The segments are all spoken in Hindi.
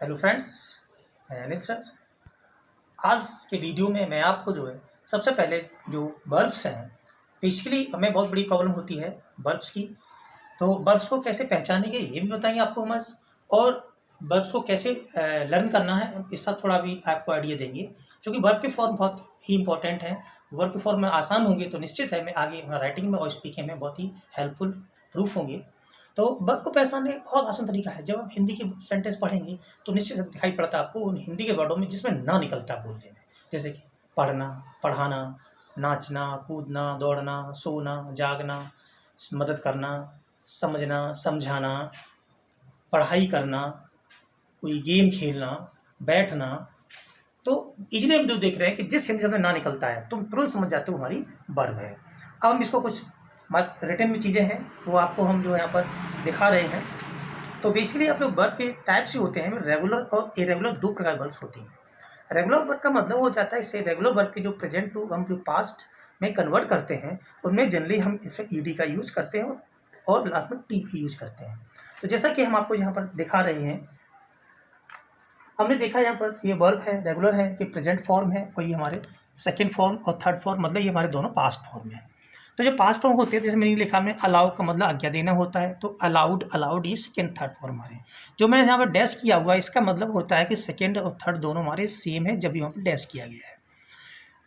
हेलो फ्रेंड्स, मैं अनिल सर। आज के वीडियो में मैं आपको जो है सबसे पहले जो बल्ब्स हैं, बेसिकली हमें बहुत बड़ी प्रॉब्लम होती है बल्ब्स की। तो बल्ब्स को कैसे पहचानेंगे ये भी बताएंगे आपको हम आज, और बल्ब्स को कैसे लर्न करना है इसका थोड़ा भी आपको आइडिया देंगे। क्योंकि वर्ब के फॉर्म बहुत ही इंपॉर्टेंट हैं। वर्ब के फॉर्म में आसान होंगे तो निश्चित है मैं आगे राइटिंग में और स्पीकिंग में बहुत ही हेल्पफुल प्रूफ होंगे। तो वर्ब को पहचानने का बहुत आसान तरीका है। जब आप हिंदी के सेंटेंस पढ़ेंगे तो निश्चित दिखाई पड़ता है आपको उन हिंदी के वर्डों में जिसमें ना निकलता बोलने में, जैसे कि पढ़ना, पढ़ाना, नाचना, कूदना, दौड़ना, सोना, जागना, मदद करना, समझना, समझाना, पढ़ाई करना, कोई गेम खेलना, बैठना। तो इजली हम जो देख रहे हैं कि जिस हिंदी शब्द में ना निकलता है तुम तुरंत समझ जाते हो हमारी वर्ब है। अब हम इसको कुछ रिटन में चीज़ें हैं वो आपको हम जो यहाँ पर दिखा रहे हैं। तो बेसिकली आप जो वर्ब के टाइप्स ही होते हैं, रेगुलर और इरेगुलर दो प्रकार वर्ब्स होती हैं। रेगुलर वर्ब का मतलब हो जाता है, इससे रेगुलर वर्ब के जो प्रेजेंट टू हम जो पास्ट में कन्वर्ट करते हैं उनमें जनरली हम इसमें ईडी का यूज़ करते हैं और लास्ट में टी का यूज़ करते हैं। तो जैसा कि हम आपको यहाँ पर दिखा रहे हैं, हमने देखा यहाँ पर ये वर्ब है, रेगुलर है कि प्रेजेंट फॉर्म है, वही हमारे सेकंड फॉर्म और थर्ड फॉर्म, मतलब ये हमारे दोनों पास्ट फॉर्म है। तो जब पास्ट फॉर्म होते हैं जैसे मैंने लिखा हमने अलाउ का मतलब आज्ञा देना होता है, तो अलाउड ये सेकंड थर्ड फॉर्म हमारे। जो मैंने यहाँ पर डैश किया हुआ है इसका मतलब होता है कि सेकंड और थर्ड दोनों हमारे सेम है, जब यहाँ पर डैश किया गया है।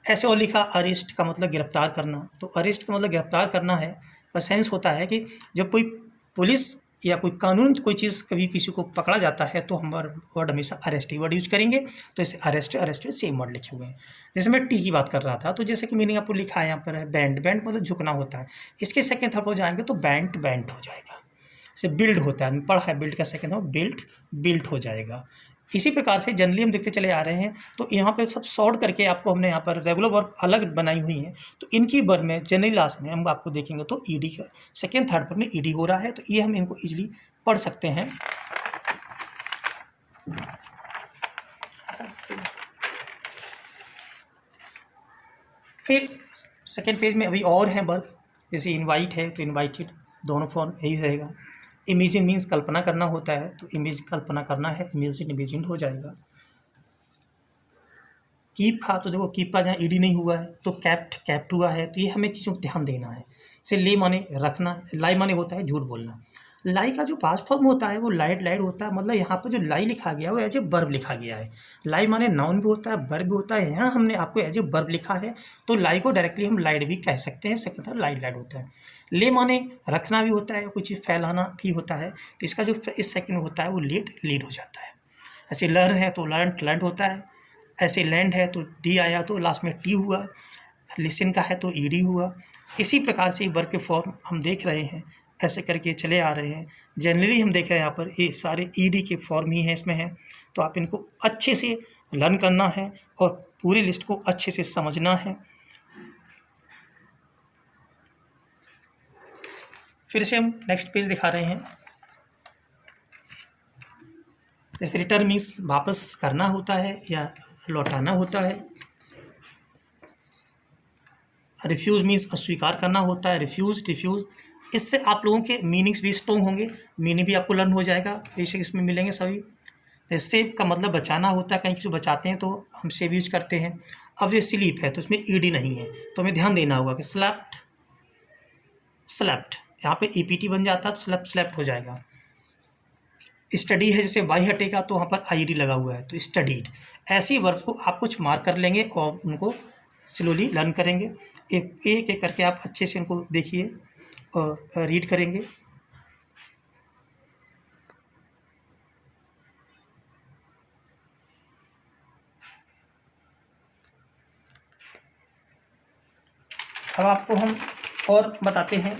ऐसे और लिखा अरेस्ट का मतलब गिरफ्तार करना, तो अरेस्ट का मतलब गिरफ्तार करना है। पर सेंस होता है कि जब कोई पुलिस या कोई कानून कोई चीज़ कभी किसी को पकड़ा जाता है तो हम वर्ड हमेशा अरेस्ट ही वर्ड यूज करेंगे। तो इसे अरेस्ट सेम वर्ड लिखे हुए हैं। जैसे मैं टी की बात कर रहा था तो जैसे कि मीनिंग आपको लिखा है यहाँ पर है बैंड मतलब झुकना होता है। इसके सेकंड थर्ड हो जाएंगे तो बैंट हो जाएगा। जैसे बिल्ड होता है, पढ़ा है बिल्ड का सेकंड हो बिल्ट हो जाएगा। इसी प्रकार से जनरली हम देखते चले आ रहे हैं। तो यहाँ पर सब सॉर्ट करके आपको हमने यहाँ पर रेगुलर वर्ब अलग बनाई हुई हैं। तो इनकी वर्ब में जनरली लास्ट में हम आपको देखेंगे तो ईडी का सेकंड थर्ड पर में ईडी हो रहा है, तो ये हम इनको इजीली पढ़ सकते हैं। फिर सेकंड पेज में अभी और हैं वर्ब, जैसे इनवाइट है तो इनवाइटेड, दोनों फॉर्म यही रहेगा। इमेजिन मीन्स कल्पना करना होता है, तो इमेज कल्पना करना है, इमेजिन हो जाएगा। कीप था तो देखो कीप का जहाँ ईडी नहीं हुआ है तो कैप्ट हुआ है, तो ये हमें चीज़ों को ध्यान देना है। से ले माने रखना, लाई माने होता है झूठ बोलना। लाई का जो पास्ट फॉर्म होता है वो लाइड होता है, मतलब यहाँ पर जो लाई लिखा गया है वो एज ए वर्ब लिखा गया है। लाई माने नाउन भी होता है, वर्ब भी होता है। यहाँ हमने आपको एज ए वर्ब लिखा है तो लाई को डायरेक्टली हम लाइड भी कह सकते हैं, सेकंड लाइड होता है। ले माने रखना भी होता है, कुछ चीज़ फैलाना भी होता है, तो इसका जो इस सेकंड होता है वो लीड हो जाता है। ऐसे लर्न है तो लर्न होता है, ऐसे लैंड है तो डी आया तो लास्ट में टी हुआ, लिसन का है तो ईडी हुआ। इसी प्रकार से वर्ब के फॉर्म हम देख रहे हैं, ऐसे करके चले आ रहे हैं। जनरली हम देख रहे हैं यहाँ पर ये सारे ईडी के फॉर्म ही हैं इसमें हैं। तो आप इनको अच्छे से लर्न करना है और पूरी लिस्ट को अच्छे से समझना है। फिर से हम नेक्स्ट पेज दिखा रहे हैं। जैसे रिटर्न मीन्स वापस करना होता है या लौटाना होता है। रिफ्यूज़ मीन्स अस्वीकार करना होता है, रिफ्यूज़। इससे आप लोगों के मीनिंग्स भी स्ट्रॉन्ग होंगे, मीनिंग भी आपको लर्न हो जाएगा, बेशक इसमें मिलेंगे सभी। सेव का मतलब बचाना होता है, कहीं किसी बचाते हैं तो हम सेव यूज करते हैं। अब ये स्लीप है तो इसमें ईडी नहीं है, तो हमें ध्यान देना होगा कि स्लेप्ट यहाँ पे ईपीटी बन जाता है तो स्लेप्ट हो जाएगा। स्टडी है, जैसे वाई हटेगा तो वहाँ पर आईडी लगा हुआ है तो स्टडीड। ऐसी वर्ब को आप कुछ मार्क कर लेंगे और उनको स्लोली लर्न करेंगे। एक करके आप अच्छे से इनको देखिए और रीड करेंगे। अब आपको हम और बताते हैं।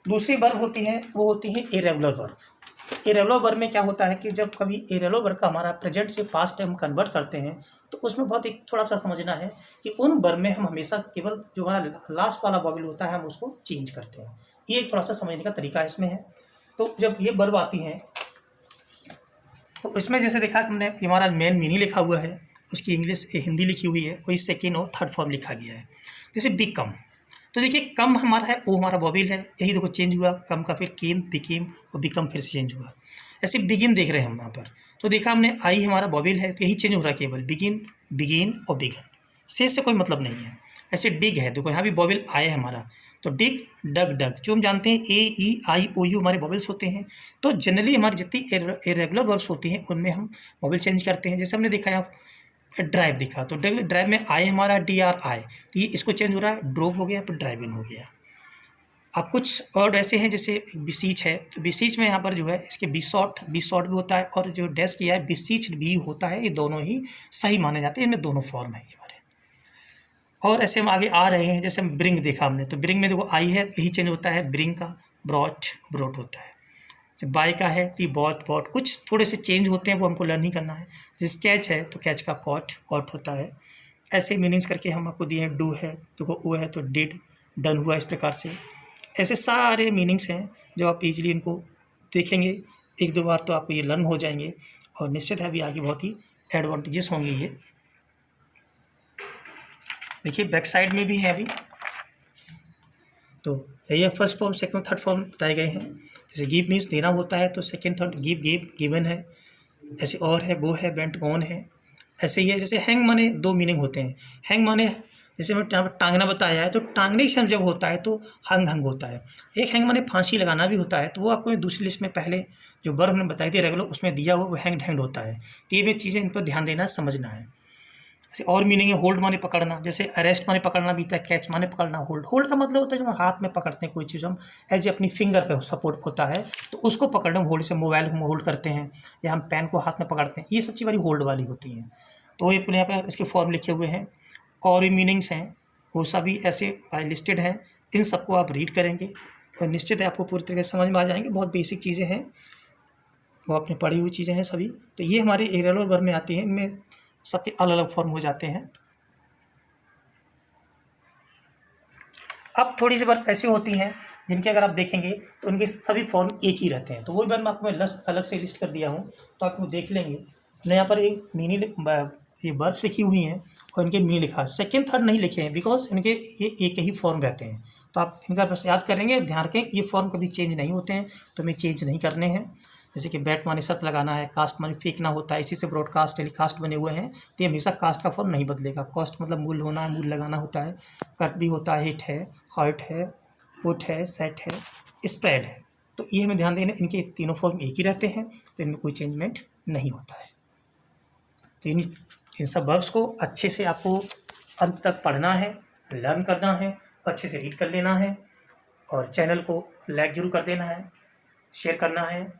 दूसरी वर्ब होती है वो होती है इरेगुलर वर्ब। इरेगुलर वर्ब में क्या होता है कि जब कभी इरेगुलर वर्ब का हमारा प्रेजेंट से पास्ट हम कन्वर्ट करते हैं तो उसमें बहुत एक थोड़ा सा समझना है कि उन वर्ब में हम हमेशा केवल जो हमारा लास्ट वाला वॉवेल होता है हम उसको चेंज करते हैं। ये एक थोड़ा सा समझने का तरीका इसमें है। तो जब ये वर्ब आती हैं तो इसमें जैसे देखा कि हमने हमारा मेन मीनिंग लिखा हुआ है, उसकी इंग्लिश हिंदी लिखी हुई है, वही सेकेंड और थर्ड फॉर्म लिखा गया है। जैसे बिकम, तो देखिए कम हमारा है वो हमारा वॉवेल है, यही देखो चेंज हुआ, कम का फिर केम बिकेम और बिकम फिर से चेंज हुआ। ऐसे बिगिन देख रहे हैं हम यहाँ पर, तो देखा हमने आई हमारा वॉवेल है, तो यही चेंज हो रहा है केवल, बिगिन, बिगिन और बिगन, से कोई मतलब नहीं है। ऐसे डिग है, देखो यहाँ भी वॉवेल आया है हमारा, तो डिग, डग, डग, जो हम जानते हैं ए ई आई ओ यू हमारे वॉवेल्स होते हैं। तो जनरली हमारी जितनी इरेगुलर वर्ब्स होती हैं उनमें हम वॉवेल चेंज करते हैं। जैसे हमने देखा यहाँ ड्राइव दिखा, तो ड्राइव में आए हमारा डी आर आई, तो ये इसको चेंज हो रहा है, ड्रोव हो गया, फिर ड्राइव इन हो गया। अब कुछ वर्ड ऐसे हैं जैसे बिसीच है, तो बिसीच में यहाँ पर जो है इसके बिसॉट भी होता है, और जो डैश किया है बिसीच भी होता है, ये दोनों ही सही माने जाते हैं, इनमें दोनों फॉर्म है हमारे। और ऐसे हम आगे आ रहे हैं, जैसे हम ब्रिंग देखा हमने, तो ब्रिंग में देखो आई है, यही चेंज होता है, ब्रिंग का ब्रॉट, ब्रोट होता है। जैसे बाय का है तो बॉट, बॉट, कुछ थोड़े से चेंज होते हैं, वो हमको लर्न ही करना है। जैसे कैच है तो कैच का कॉट, कॉट होता है। ऐसे मीनिंग्स करके हम आपको दिए हैं, डू है देखो, वो है तो डिड, डन हुआ, इस प्रकार से ऐसे सारे मीनिंग्स हैं जो आप इजीली इनको देखेंगे एक दो बार तो आपको ये लर्न हो जाएंगे, और निश्चित है अभी आगे बहुत ही एडवांटेजेस होंगे ये। देखिए बैक साइड में भी है अभी, तो ये first form, second, third form बताए गए हैं। जैसे गिव मीन्स देना होता है, तो second, third, give, give, given है। ऐसे और है, गो है, वेंट, गॉन है। ऐसे ही है, जैसे हैंग माने दो मीनिंग होते हैं। हैंग माने जैसे मैं यहाँ पर टांगना बताया है, तो टांगने से जब होता है तो हंग हंग होता है। एक हैंग माने फांसी लगाना भी होता है, तो वो आपको दूसरी लिस्ट में पहले जो वर्ब हमने बताई थी रेगुलर, उसमें दिया हुआ वो हैंग हैंग होता है। तो ये भी चीज़ें इन पर ध्यान देना, समझना है। जैसे और मीनिंग है, होल्ड माने पकड़ना, जैसे अरेस्ट माने पकड़ना भी था, कैच माने पकड़ना, होल्ड, होल्ड का मतलब होता है जब हम हाथ में पकड़ते हैं कोई चीज़, हम एज ए अपनी फिंगर पे सपोर्ट होता है, तो उसको पकड़ना होल्ड से। मोबाइल को होल्ड करते हैं या हम पेन को हाथ में पकड़ते हैं, ये सब चीज़ वाली होल्ड वाली होती हैं। तो ये यहाँ पे इसके फॉर्म लिखे हुए हैं, और भी मीनिंग्स हैं, वो सभी ऐसे लिस्टेड हैं। इन सबको आप रीड करेंगे और निश्चित है आपको पूरी तरीके से समझ में आ जाएंगे। बहुत बेसिक चीज़ें हैं, वो आपने पढ़ी हुई चीज़ें हैं सभी। तो ये हमारे इरेगुलर वर्ब में आती हैं, इनमें सबके अलग अलग फॉर्म हो जाते हैं। अब थोड़ी सी वर्ब ऐसी होती हैं जिनके अगर आप देखेंगे तो उनके सभी फॉर्म एक ही रहते हैं, तो वही वर्ब मैं आपको अलग से लिस्ट कर दिया हूँ, तो आपको देख लेंगे। मैं यहाँ पर एक ये वर्ब्स लिखी हुई हैं और इनके मीनिंग लिखा है, सेकेंड थर्ड नहीं लिखे हैं, बिकॉज इनके ये एक ही फॉर्म रहते हैं। तो आप इनका बस याद करेंगे, ध्यान रखें, ये फॉर्म कभी चेंज नहीं होते हैं, तो हमें चेंज नहीं करने हैं। जैसे कि बैट माने शर्त लगाना है, कास्ट माने फेंकना होता है, इसी से ब्रॉडकास्ट, टेलीकास्ट बने हुए हैं, तो ये हमेशा कास्ट का फॉर्म नहीं बदलेगा। कास्ट मतलब मूल होना है, मूल लगाना होता है। कट भी होता है, हिट है, हर्ट है, पुट है, सेट है, स्प्रेड है। तो ये हमें ध्यान देना, इनके तीनों फॉर्म एक ही रहते हैं, तो इनमें कोई चेंजमेंट नहीं होता है। तो इन सब वर्ब्स को अच्छे से आपको अंत तक पढ़ना है, लर्न करना है, अच्छे से रीड कर लेना है, और चैनल को लाइक जरूर कर देना है, शेयर करना है,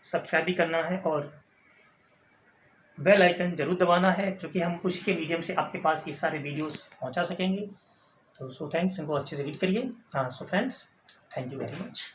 सब्सक्राइब भी करना है, और बेल आइकन जरूर दबाना है, क्योंकि हम उसी के मीडियम से आपके पास ये सारे वीडियोस पहुंचा सकेंगे। तो सो थैंक्स, इनको अच्छे से रीड करिए। हाँ, so friends, thank you very much.